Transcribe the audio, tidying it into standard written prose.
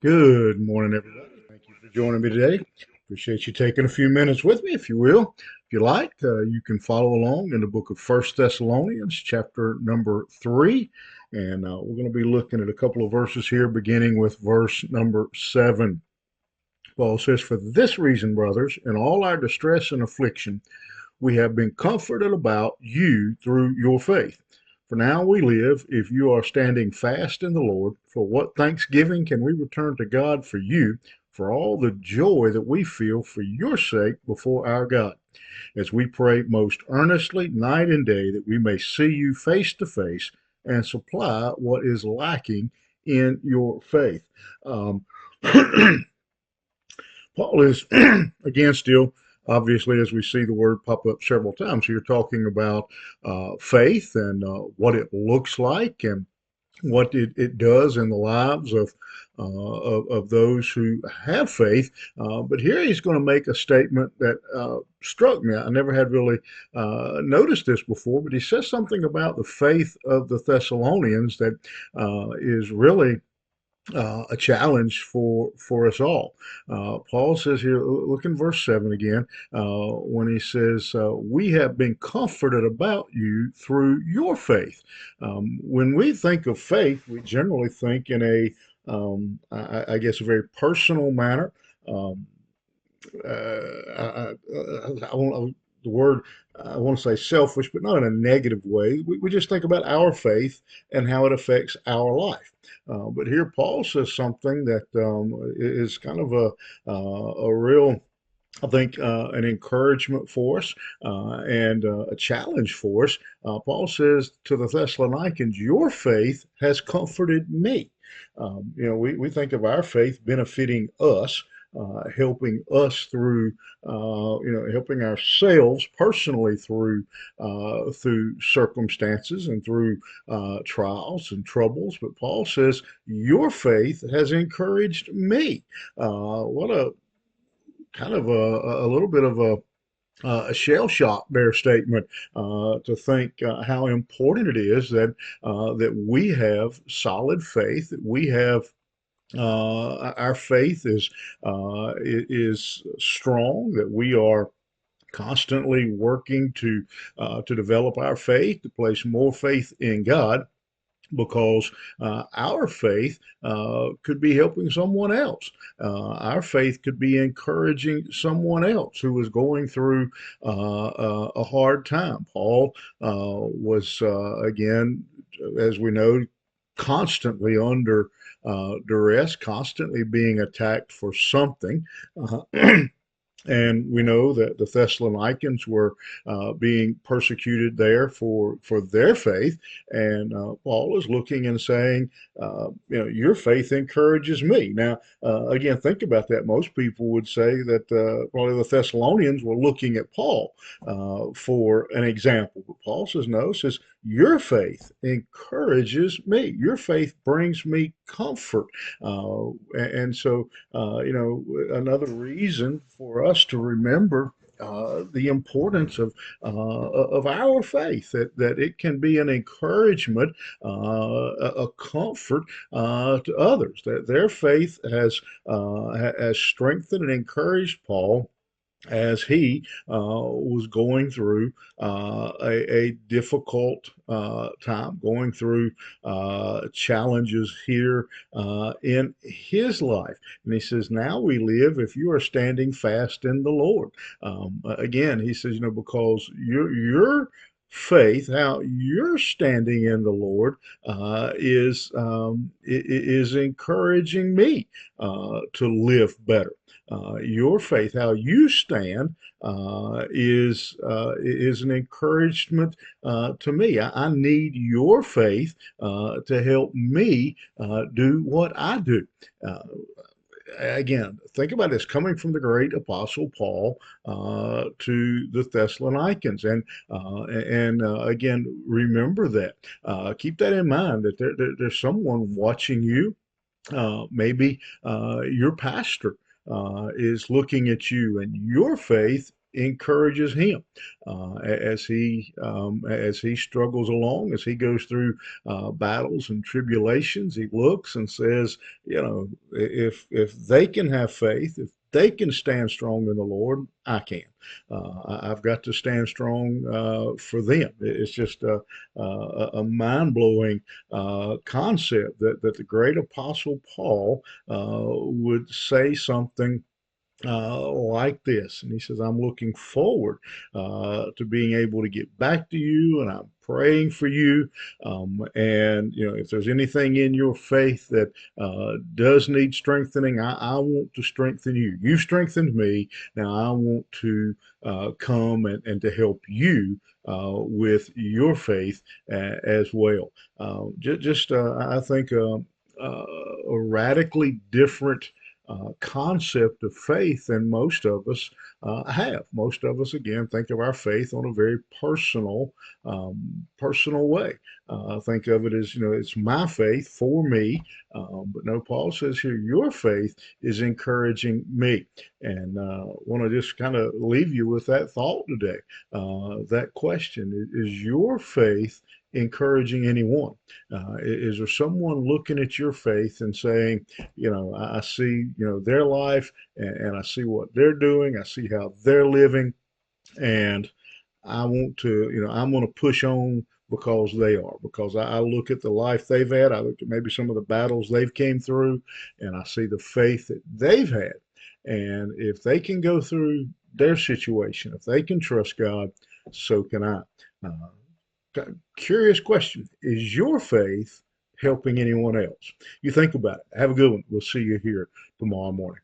Good morning, everybody. Thank you for joining me today. Appreciate you taking a few minutes with me, if you will. If you like, you can follow along in the book of First Thessalonians, chapter number 3. And we're going to be looking at a couple of verses here, beginning with verse number 7. Paul says, "For this reason, brothers, in all our distress and affliction, we have been comforted about you through your faith. For now we live, if you are standing fast in the Lord. For what thanksgiving can we return to God for you, for all the joy that we feel for your sake before our God, as we pray most earnestly night and day that we may see you face to face and supply what is lacking in your faith." Um, Paul is, again, still, obviously, as we see the word pop up several times, you're talking about faith and what it looks like and what it does in the lives of those who have faith. But here he's going to make a statement that struck me. I never had really noticed this before, but he says something about the faith of the Thessalonians that is really a challenge for us all. Paul says here, look in verse 7 again, when he says, "We have been comforted about you through your faith." When we think of faith, we generally think in I guess, a very personal manner. Um, I won't, the word I want to say selfish, but not in a negative way. We just think about our faith and how it affects our life. But here Paul says something that is kind of a real, I think, an encouragement for us and a challenge for us. Paul says to the Thessalonians, "Your faith has comforted me." We think of our faith benefiting us, helping us through, helping ourselves personally through circumstances and through trials and troubles. But Paul says, "Your faith has encouraged me." What a kind of a little bit of a shell shock there statement to think how important it is that we have solid faith, that we have our faith is strong, that we are constantly working to develop our faith, to place more faith in God, because our faith could be helping someone else. Our faith could be encouraging someone else who was going through a hard time. Paul was, again, as we know, constantly under duress, constantly being attacked for something. And we know that the Thessalonians were being persecuted there for their faith. And Paul is looking and saying, your faith encourages me. Now, again, think about that. Most people would say that probably the Thessalonians were looking at Paul for an example. But Paul says, no, says, your faith encourages me. Your faith brings me comfort. And so, another reason for us to remember the importance of our faith, that it can be an encouragement, a comfort to others. That their faith has strengthened and encouraged Paul as he was going through a difficult time, going through challenges here in his life. And he says, "Now we live if you are standing fast in the Lord." Again, he says, because your faith, how you're standing in the Lord, is encouraging me to live better. Your faith, how you stand, is an encouragement to me. I need your faith to help me do what I do. Uh, Again, think about this coming from the great apostle Paul to the Thessalonians, and again, remember that. Keep that in mind that there's someone watching you. Maybe your pastor is looking at you, and your faith encourages him as he struggles along, as he goes through battles and tribulations. He looks and says, you know, if they can have faith, if they can stand strong in the Lord, I can. I've got to stand strong for them. It's just a mind blowing concept that the great apostle Paul would say something like this. And he says, I'm looking forward to being able to get back to you, and I'm praying for you. And, you know, if there's anything in your faith that does need strengthening, I want to strengthen you. You strengthened me. Now I want to come and to help you with your faith as well. I think, a radically different concept of faith than most of us have. Most of us, again, think of our faith on a very personal way. Think of it as, you know, it's my faith for me. But no, Paul says here, your faith is encouraging me. And want to just kind of leave you with that thought today. That question is your faith encouraging anyone? Is there someone looking at your faith and saying, you know, I see, you know, their life, and I see what they're doing. I see how they're living, and I want to, you know, I'm going to push on because they are, because I look at the life they've had. I look at maybe some of the battles they've came through, and I see the faith that they've had. And if they can go through their situation, if they can trust God, so can I. Curious question. Is your faith helping anyone else? You think about it. Have a good one. We'll see you here tomorrow morning.